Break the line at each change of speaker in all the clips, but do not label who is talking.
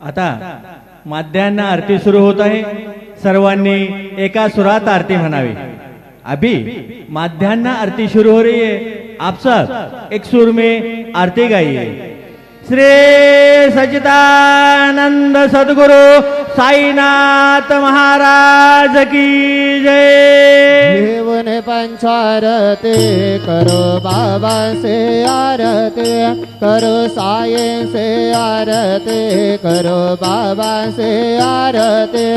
आता माध्यान्ह आरती सुरू होत आहे। सर्वांनी एका सुरात आरती म्हणावी। अभी माध्यान्ह आरती शुरू हो रही है, आप सब एक सुर में आरती गाइए। श्री सच्चिदानंद सद्गुरु साईनाथ महाराज की जय।
जीवन पंचारती करो बाबा से आरती, करो साई से आरती, करो बाबा से आरती।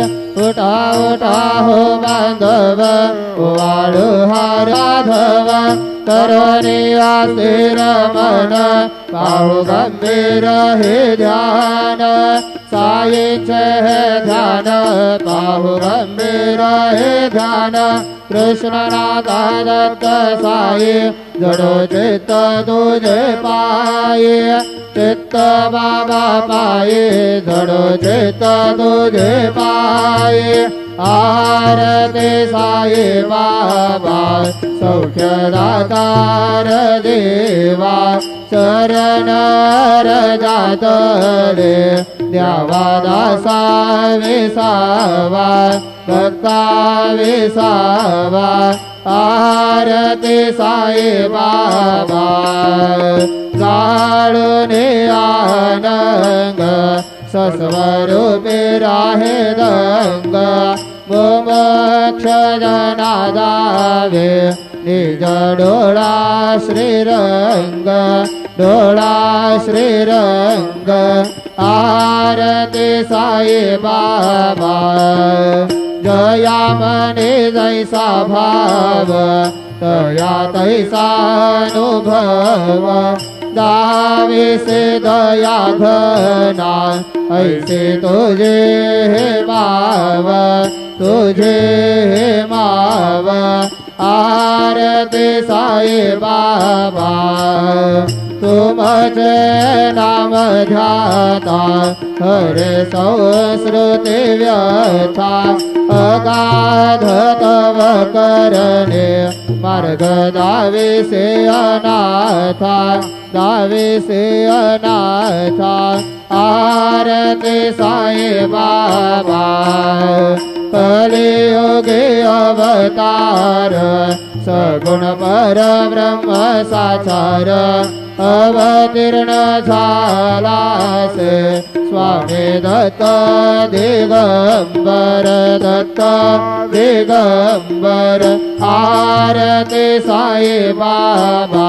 उठा उठा हो बांधव वाळू हा राघव, करो निवासी रमण पाहु गंभीर हे ध्यान। साईचे हे ध्यान पाहु गंभीर हे ध्यान। कृष्ण नाथा दत्त साई जडो चित्त तुझे पाये, चित्त बाबा पाये जडो चित्त तुझे पाये। आरती साई बाबा सौख्यदातार देवा, चरण रजातले द्यावा दासा विसावा, भक्ता विसावा। आरती साई बाबा जाळून आनंद, सस्वरूपी राहे दंग। मोक्ष जनादावे निज डोळा श्रीरंग, डोळा श्रीरंग। आरती साई बाबा जया मने जैसा भाव, तया तैसा अनुभव। दावे से दया घना ऐसे तुझे हे माव, तुझे हे माव। आरती साई बाबा तुमचे नाम ध्याता, हरे संस्कृती व्यथा। अगाध तव करणे मार्ग दावे से अनाथा, दावे से अनाथा। आरती साई बाबा कलियुगे अवतार, सगुण पर ब्रह्म साचार। अवतीर्ण झाला से स्वामी दत्त दिगंबर, दत्त दिगंबर। आरती साई बाबा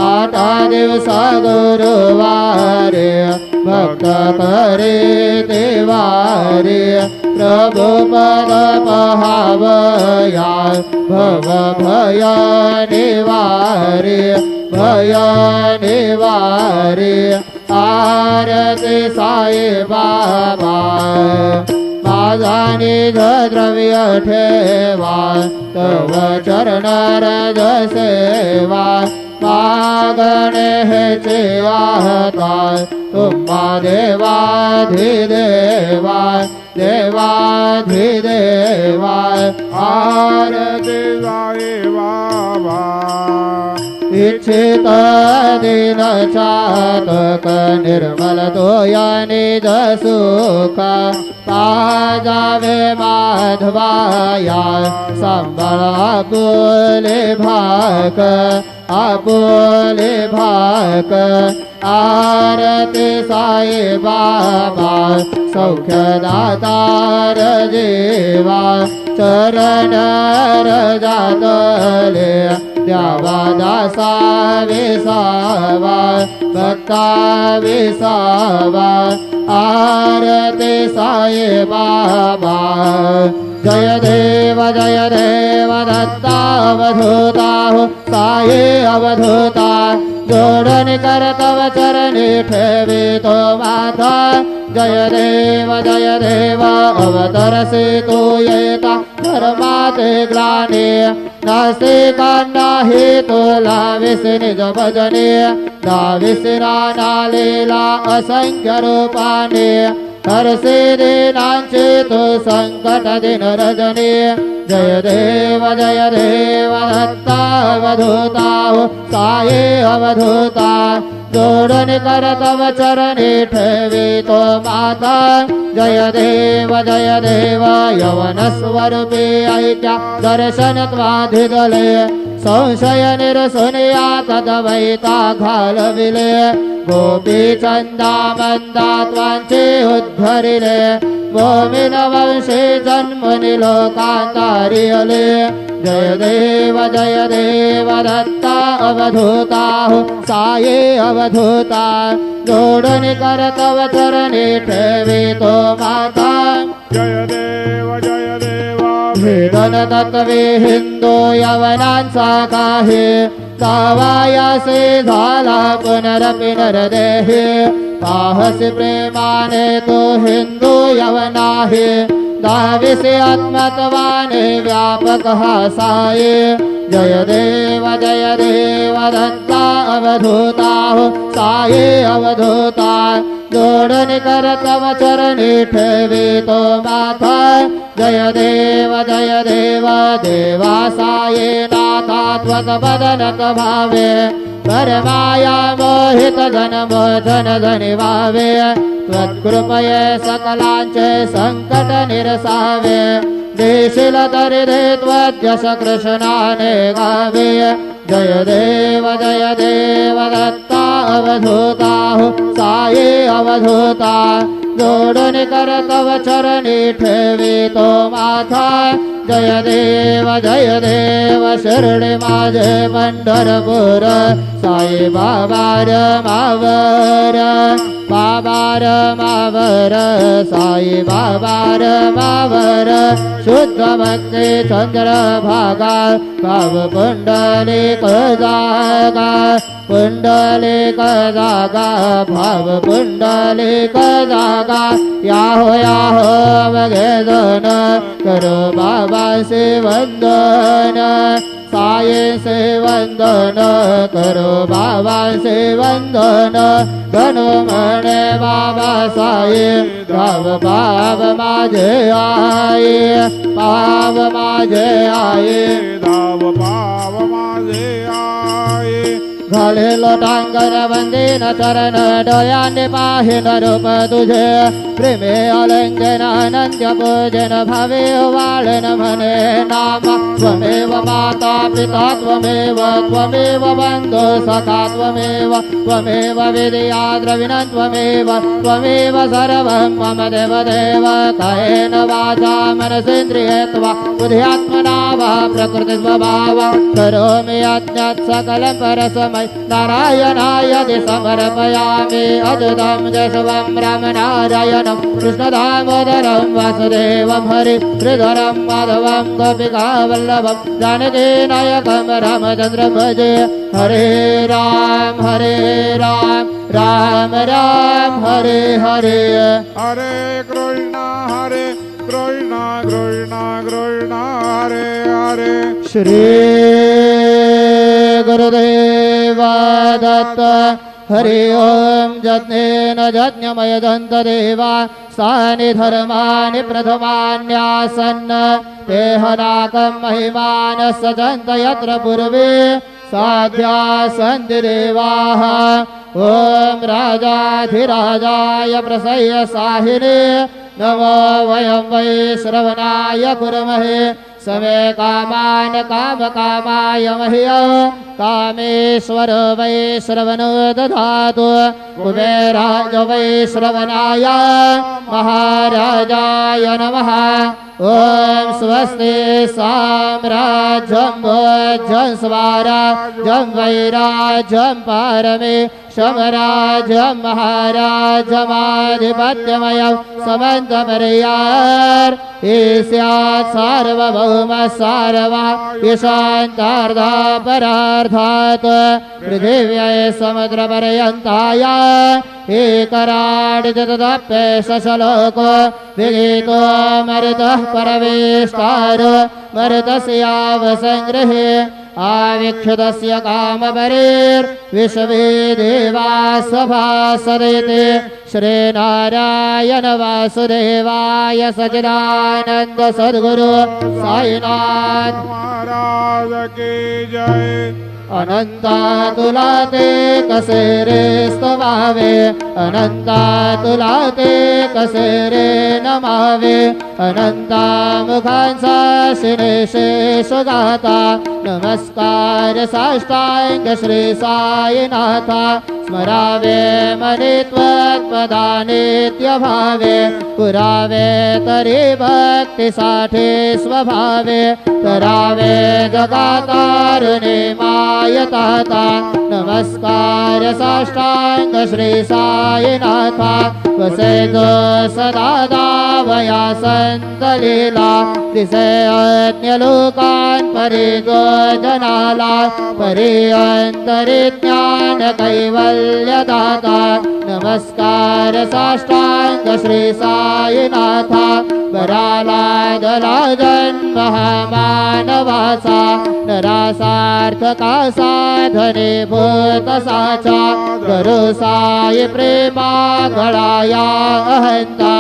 आठा दिवसा गुरुवारे भक्त करे देवारे। प्रभु पद पहावया भव भय निवारे, भय निवारे। आरती साई बाबा माझा निज द्रव्य ठेवा, तव चरण रज सेवा। मागणे हेचे आहता तुम्हा देवाधिदेवा, देवाधिदेवा। आरती साई बाबा इच्छित दिन चातक, निर्मल तोया निज सुख। पाजावे माधवाया सांभाळा आपुले भाक, आपुले भाक। आरती साई बाबा सौख्यदातार देवा, चरण रजातले द्यावा दासा विसावा, भक्ता विसावा। आरती साई बाबा जय देव दत्तावधूता हो साई अवधूता। जोडण करतव चरणी ठेवी तो माथा, जय देव अवतरसे तू येता। धर्माचे ग्लानी नासिका नाही तुला विसनि जब भजने, दाविसरा नालीला असंख्य रूपाने। हरसे दीनांचे तो संकट दिन रजनी, जय देव दत्तावधूता हो साई अवधूता। जोडून कर तव चरणी ठेवितो माता जय देव यवन स्वरूपी ऐक्या दर्शन त्वाधिदले संशय निरसुनिया तदवैता घालविले गोपी चंदा मंदा त्वांचे उद्धरिले गोविन वंशे जन्मनि लोकांतारियले जय देव दत्ता अवधूता हो साये अवधूता जोडून कर तव चरणी ठेवितो माता
जय देव
भेदन तत्वे हिंदू यवनांचा काही तावायासे झाला पुनरपि नरदेहे पाहसी प्रेमाने तो हिंदू यवनाहे दाविसे आत्मत्वाने व्यापक हासाये जय देव दत्ता अवधूता हो साये अवधूता जोडून कर तव चरणी ठेवितो माता जय देव देवा साये नाथा त्वत्पदनक भावे परमाया मोहित जन धनी भावे त्वत्कृपये सकलांचे संकट निरसावे देशील तरी दे त्वद्यश कृष्णाने गावे जय देव दत्ता अवधूता हो साये अवधूता जोडून कर तव चरणी ठेवितो माथा जय देव शिर्डी माझे पंढरपूर साई बाबार मावर साई बाबार मावर शुद्ध भक्ती चंद्र भागा भाव पुंडलिक जागा भाव पुंडलिक जागा याहो वगे दोन करो बाबा से वंदन साये से वंदन करो बाबा से वंदन गणो म्हणे बाबा साये धाव पाव माझे आये पाव माझे आये
धाव पाव माझे आये
घाले लोटांगर वंदीन चरण डोळ्याने पाहिन रूप तुझे प्रेमे अलंघन अनंत्य पूजन भावे वाळन म्हणे नाम त्वमेव माता पिता त्वमेव बंधु सखा त्वमेव विद्या द्रविणं त्वमेव सर्वं मम देव कायेन वाचा मनसेन्द्रियत्वा बुद्ध्यात्मना वा प्रकृति स्वभाव करोमि यज्ञात् सकलं परसमय नारायणाय समर्पयामि अद्भुतं जशवं रामनारायणं कृष्णदामोदरं वासुदेवं हरि श्रीधरं माधवं गोपिकावल्लभं जानकीनायकं रामचन्द्रं भजे हरे राम राम राम हरे हरे
हरे कृष्ण कृष्ण हरे हरे
श्री गुरुदेव दत्त हरि ओम यज्ञेन यज्ञमय दंत देवा सानि धर्माणि प्रथमान्यासन् देहनाकं महिमान सजन्त यत्र पूर्वे साध्या सन्ति देवाः ओम राजाधिराजाय प्रसह्य साहिने नमो वयं वै श्रवणाय कुर्महे समे कामान कामकामाय मह्यं कामेश्वर वै श्रवणो दधातु कुबेराज वै श्रवणाय महाराजाय नमः ओम स्वस्ति साम्राज्यं भोज्यं स्वराज्यं वैराज्यं पारमे समराज्यं महाराजमाधिपत्यमयं समन्तपर्यार् ईस्यात् सार्वभौम सार्वा ईशान्तार्धा परार्थात् पृथिव्यै समुद्रपर्यन्ताय एकराडितदप्येशलोको विगीतो मरुतः परवेष्टारो मरुतस्यावसङ्गृहे आविक्षुतस्य कामपरेर्विश्वे देवा सभासदिते श्रीनारायण वासुदेवाय सच्चिदानन्द सद्गुरु साईनाथ
महाराज की जय।
अनंता तुला ते कसे रे स्तवावे अनंता तुला ते कसे रे नमावे अनंता मुखांचा शिनेशेष गाता नमस्कार साष्टांग श्री साईनाथा स्मरावे मने त्वत्पदा नित्य भावे पुरावे तरी भक्तीसाठी स्वभावे तरावे जगातारणे मायताता नमस्कार साष्टांग श्री साईनाथा वसे जो सदा दावया संत लीला दिसे अन्य लोकान परी जो जनाला परी अंतरी ज्ञान कैवल्य दाता नमस्कार साष्टांग श्री साईनाथा बराला दला जन्म हा मानवाचा नरासार्थका साधने भूत साचा गुरु साई प्रेमा गळाया अहंता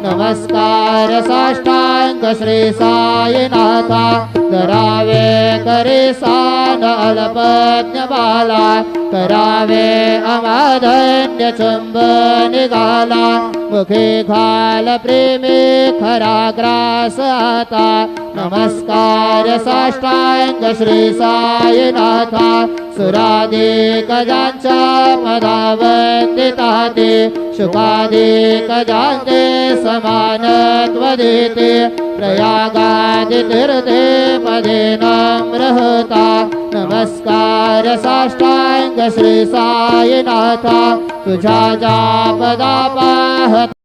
नमस्कार साष्टांग श्री साईनाथा धरावे करे सान अल्पज्ञ बाला करावे अमाधन्य चुंबन निघाला मुखे घाल प्रेमे खरा ग्रास आता नमस्कार साष्टांग श्री साईनाथा सुराधिक ज्यांच्या पदावंदिता ते शुकाधिक ज्यांचे समानत्व देते प्रयागादि तीर्थे पदे नम्र होता नमस्कार साष्टांग श्री साईनाथा तुझ्या ज्या पदा पाहता